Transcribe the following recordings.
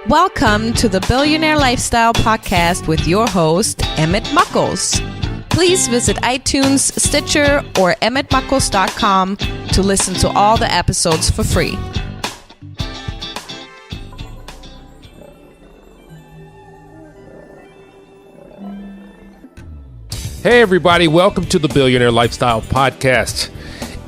Welcome to the Billionaire Lifestyle Podcast with your host, Emmett Muckles. Please visit iTunes, Stitcher, or emmettmuckles.com to listen to all the episodes for free. Hey everybody, welcome to the Billionaire Lifestyle Podcast.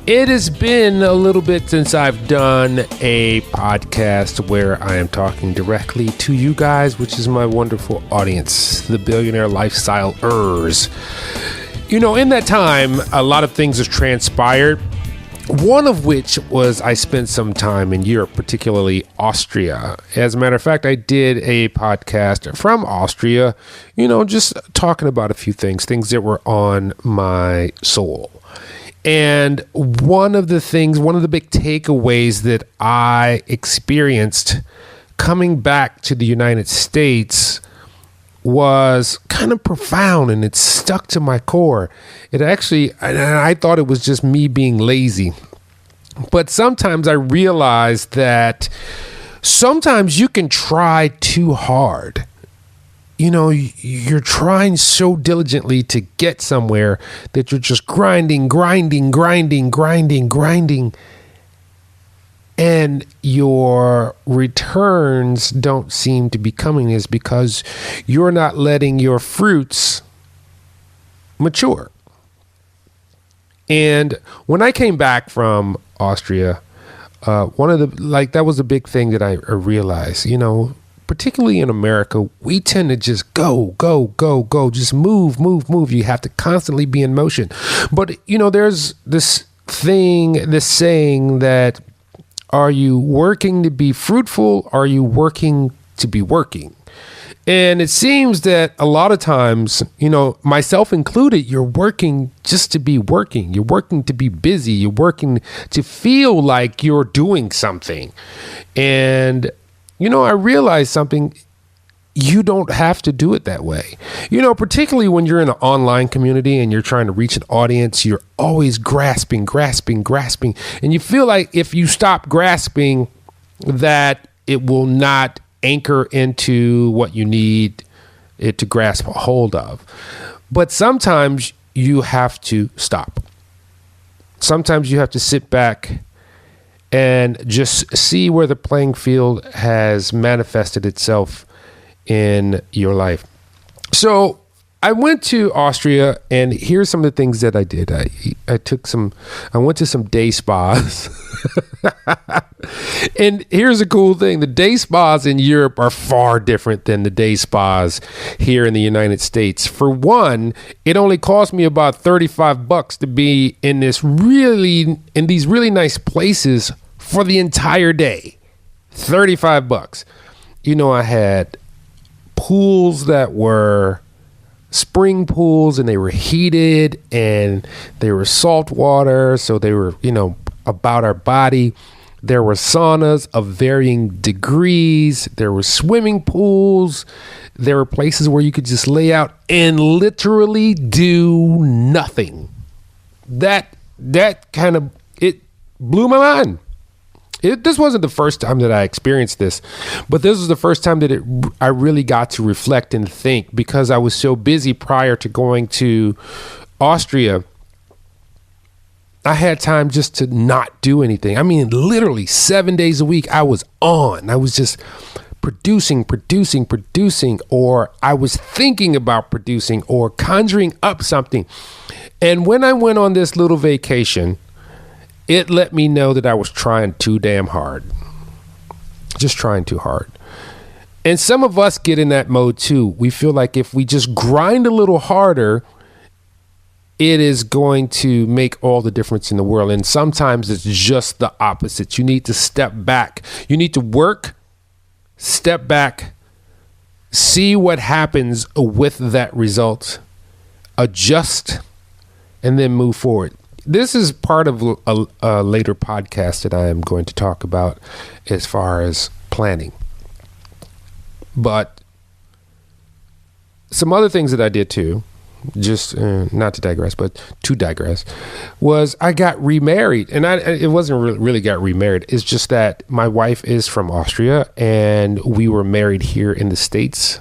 It has been a little bit since I've done a podcast where I am talking directly to you guys, which is my wonderful audience, the Billionaire Lifestylers. You know, in that time, a lot of things have transpired. One of which was I spent some time in Europe, particularly Austria. As a matter of fact, I did a podcast from Austria, just talking about a few things that were on my soul. And one of the big takeaways that I experienced coming back to the United States was kind of profound, and it stuck to my core. And I thought it was just me being lazy. But sometimes I realized that sometimes you can try too hard. You're trying so diligently to get somewhere that you're just grinding. And your returns don't seem to be coming is because you're not letting your fruits mature. And when I came back from Austria, that was a big thing that I realized, particularly in America, we tend to just go, just move. You have to constantly be in motion. But, there's this saying that, are you working to be fruitful? Are you working to be working? And it seems that a lot of times, myself included, you're working just to be working. You're working to be busy. You're working to feel like you're doing something. And I realized something. You don't have to do it that way. Particularly when you're in an online community and you're trying to reach an audience, you're always grasping. And you feel like if you stop grasping, that it will not anchor into what you need it to grasp a hold of. But sometimes you have to stop. Sometimes you have to sit back and just see where the playing field has manifested itself in your life. So I went to Austria, and here's some of the things that I did. I went to some day spas. And here's a cool thing. The day spas in Europe are far different than the day spas here in the United States. For one, it only cost me about $35 to be in these really nice places for the entire day. $35. I had pools that were spring pools, and they were heated, and they were salt water, so they were about our body. There were saunas of varying degrees. There were swimming pools. There were places where you could just lay out and literally do nothing. That kind of, it blew my mind. This wasn't the first time that I experienced this, but this was the first time that I really got to reflect and think, because I was so busy prior to going to Austria. I had time just to not do anything. I mean, literally 7 days a week I was on. I was just producing, or I was thinking about producing or conjuring up something. And when I went on this little vacation, it let me know that I was trying too damn hard. Just trying too hard. And some of us get in that mode too. We feel like if we just grind a little harder, it is going to make all the difference in the world. And sometimes it's just the opposite. You need to step back. You need to work, step back, see what happens with that result, adjust, and then move forward. This is part of a later podcast that I am going to talk about as far as planning. But some other things that I did too just not to digress, but to digress, was I got remarried. And it wasn't really got remarried. It's just that my wife is from Austria, and we were married here in the States.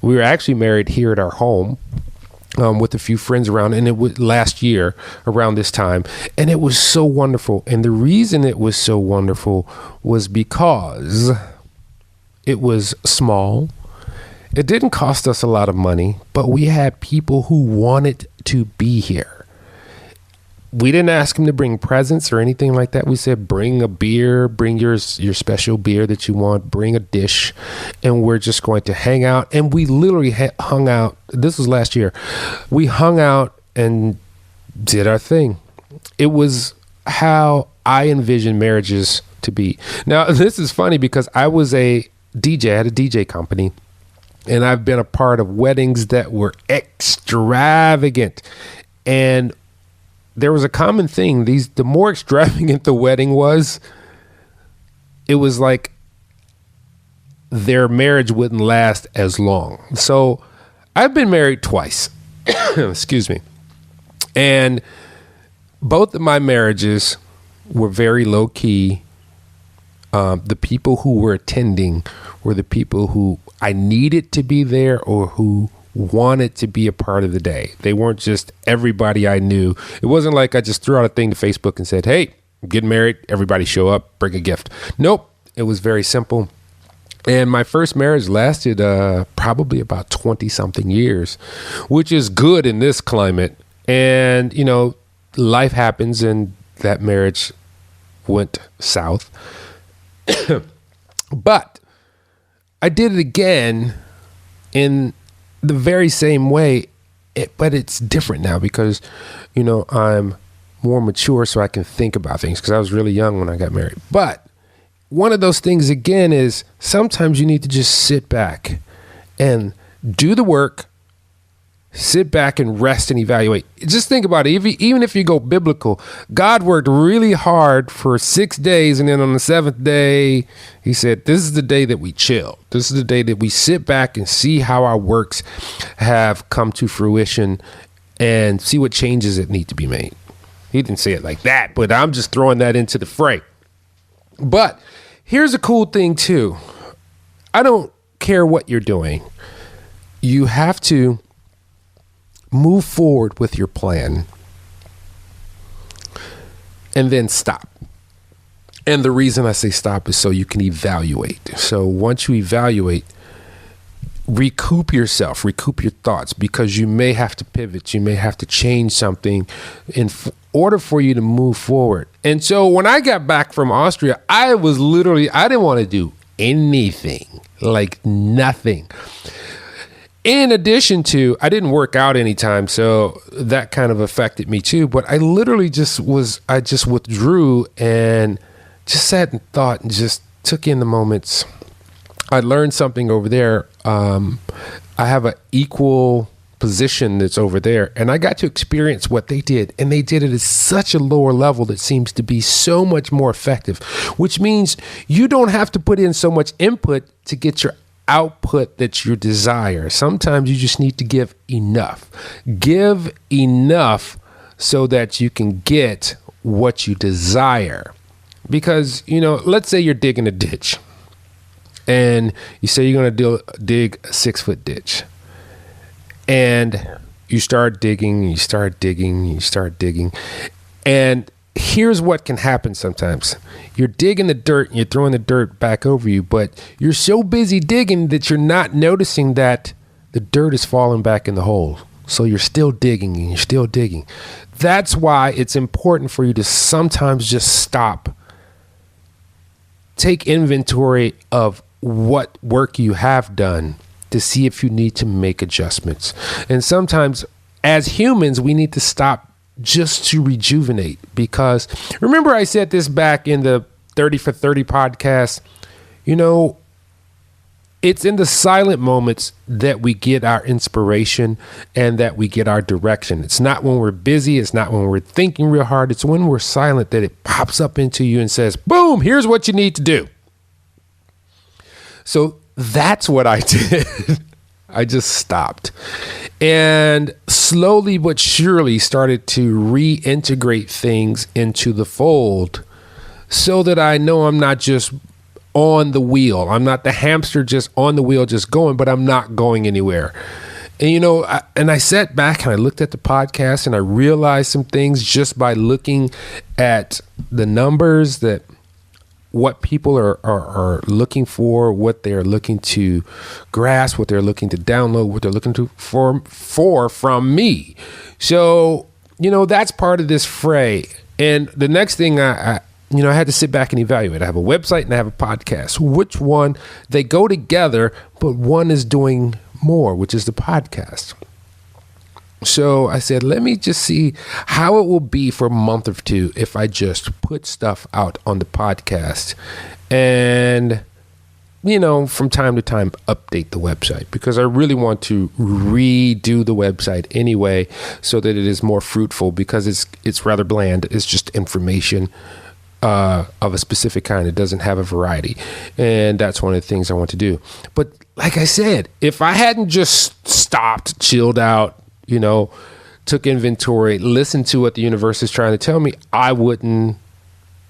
We were actually married here at our home. With a few friends around, and it was last year around this time, and it was so wonderful. And the reason it was so wonderful was because it was small. It didn't cost us a lot of money, but we had people who wanted to be here. We didn't ask them to bring presents or anything like that. We said, bring a beer, bring your special beer that you want, bring a dish, and we're just going to hang out. And we literally hung out. This was last year. We hung out and did our thing. It was how I envisioned marriages to be. Now, this is funny because I was a DJ. I had a DJ company, and I've been a part of weddings that were extravagant. And there was a common thing. The more extravagant the wedding was, it was like their marriage wouldn't last as long. So I've been married twice. Excuse me. And both of my marriages were very low key. The people who were attending were the people who I needed to be there or who wanted to be a part of the day. They weren't just everybody I knew. It wasn't like I just threw out a thing to Facebook and said, hey, I'm getting married. Everybody show up, bring a gift. Nope. It was very simple. And my first marriage lasted probably about 20 something years, which is good in this climate. And, life happens and that marriage went south. But I did it again in the very same way, but it's different now because, I'm more mature, so I can think about things because I was really young when I got married. But one of those things again is sometimes you need to just sit back and do the work, sit back and rest and evaluate. Just think about it. Even if you go biblical, God worked really hard for 6 days. And then on the seventh day, he said, this is the day that we chill. This is the day that we sit back and see how our works have come to fruition and see what changes that need to be made. He didn't say it like that, but I'm just throwing that into the fray. But here's a cool thing too. I don't care what you're doing. You have to move forward with your plan and then stop. And the reason I say stop is so you can evaluate. So once you evaluate, recoup yourself, recoup your thoughts, because you may have to pivot. You may have to change something in order for you to move forward. And so when I got back from Austria, I didn't want to do anything, like nothing. In addition to, I didn't work out anytime, so that kind of affected me too. But I literally just withdrew and just sat and thought and just took in the moments. I learned something over there. I have an equal position that's over there, and I got to experience what they did, and they did it at such a lower level that seems to be so much more effective, which means you don't have to put in so much input to get your output that you desire. Sometimes you just need to give enough. Give enough so that you can get what you desire. Because, let's say you're digging a ditch and you say you're going to dig a 6-foot ditch, and you start digging, and here's what can happen sometimes. You're digging the dirt and you're throwing the dirt back over you, but you're so busy digging that you're not noticing that the dirt is falling back in the hole. So you're still digging and you're still digging. That's why it's important for you to sometimes just stop. Take inventory of what work you have done to see if you need to make adjustments. And sometimes as humans, we need to stop just to rejuvenate, because remember I said this back in the 30 for 30 podcast, it's in the silent moments that we get our inspiration and that we get our direction. It's not when we're busy. It's not when we're thinking real hard. It's when we're silent that it pops up into you and says, boom, here's what you need to do. So that's what I did. I just stopped. and slowly but surely started to reintegrate things into the fold so that I know I'm not just on the wheel. I'm not the hamster just on the wheel, just going, but I'm not going anywhere. And, I sat back and I looked at the podcast and I realized some things just by looking at the numbers, that what people are looking for, what they're looking to grasp, what they're looking to download, what they're looking to for from me. So, that's part of this fray. And the next thing I had to sit back and evaluate. I have a website and I have a podcast. Which one? They go together, but one is doing more, which is the podcast. So I said, let me just see how it will be for a month or two if I just put stuff out on the podcast and, from time to time, update the website, because I really want to redo the website anyway so that it is more fruitful, because it's rather bland. It's just information of a specific kind. It doesn't have a variety. And that's one of the things I want to do. But like I said, if I hadn't just stopped, chilled out, took inventory, listened to what the universe is trying to tell me, I wouldn't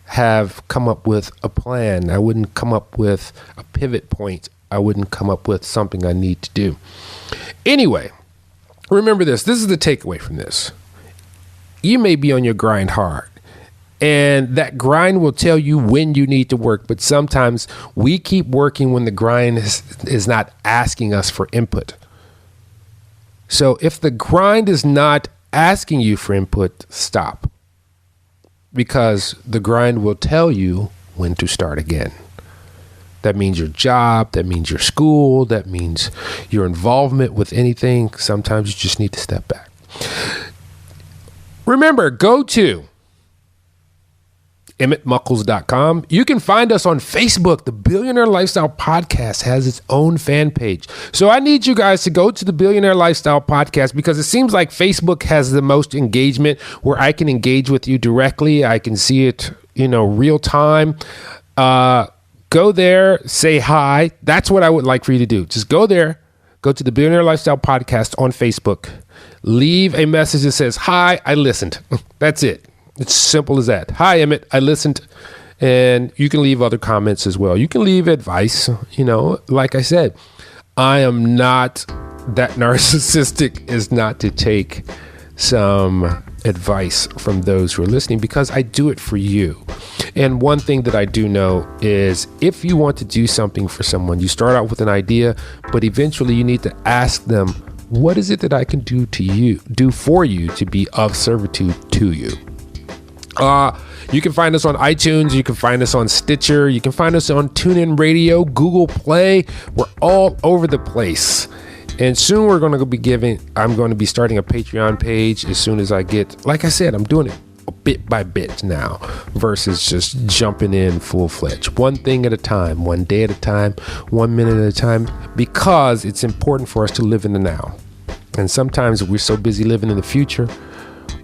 have come up with a plan. I wouldn't come up with a pivot point. I wouldn't come up with something I need to do. Anyway, remember this. This is the takeaway from this. You may be on your grind hard, and that grind will tell you when you need to work. But sometimes we keep working when the grind is not asking us for input. So if the grind is not asking you for input, stop. Because the grind will tell you when to start again. That means your job, that means your school, that means your involvement with anything. Sometimes you just need to step back. Remember, go to emmettmuckles.com. You can find us on Facebook. The Billionaire Lifestyle Podcast has its own fan page. So I need you guys to go to the Billionaire Lifestyle Podcast, because it seems like Facebook has the most engagement, where I can engage with you directly. I can see it, real time. Go there, say hi. That's what I would like for you to do. Just go there, go to the Billionaire Lifestyle Podcast on Facebook. Leave a message that says, hi, I listened. That's it. It's simple as that. Hi, Emmett, I listened. And you can leave other comments as well. You can leave advice. Like I said, I am not that narcissistic as not to take some advice from those who are listening, because I do it for you. And one thing that I do know is, if you want to do something for someone, you start out with an idea, but eventually you need to ask them, what is it that I can do for you to be of servitude to you? You can find us on iTunes. You can find us on Stitcher. You can find us on TuneIn Radio, Google Play. We're all over the place. And soon I'm going to be starting a Patreon page as soon as I get, like I said, I'm doing it bit by bit now versus just jumping in full-fledged. One thing at a time, one day at a time, 1 minute at a time, because it's important for us to live in the now. And sometimes we're so busy living in the future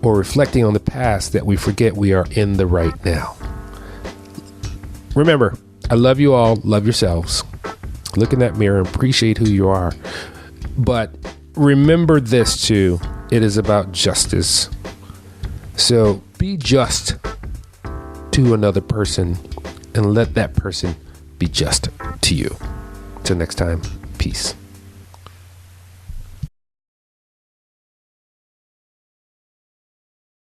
or reflecting on the past that we forget we are in the right now. Remember, I love you all. Love yourselves. Look in that mirror and appreciate who you are. But remember this too. It is about justice. So be just to another person and let that person be just to you. Till next time, peace.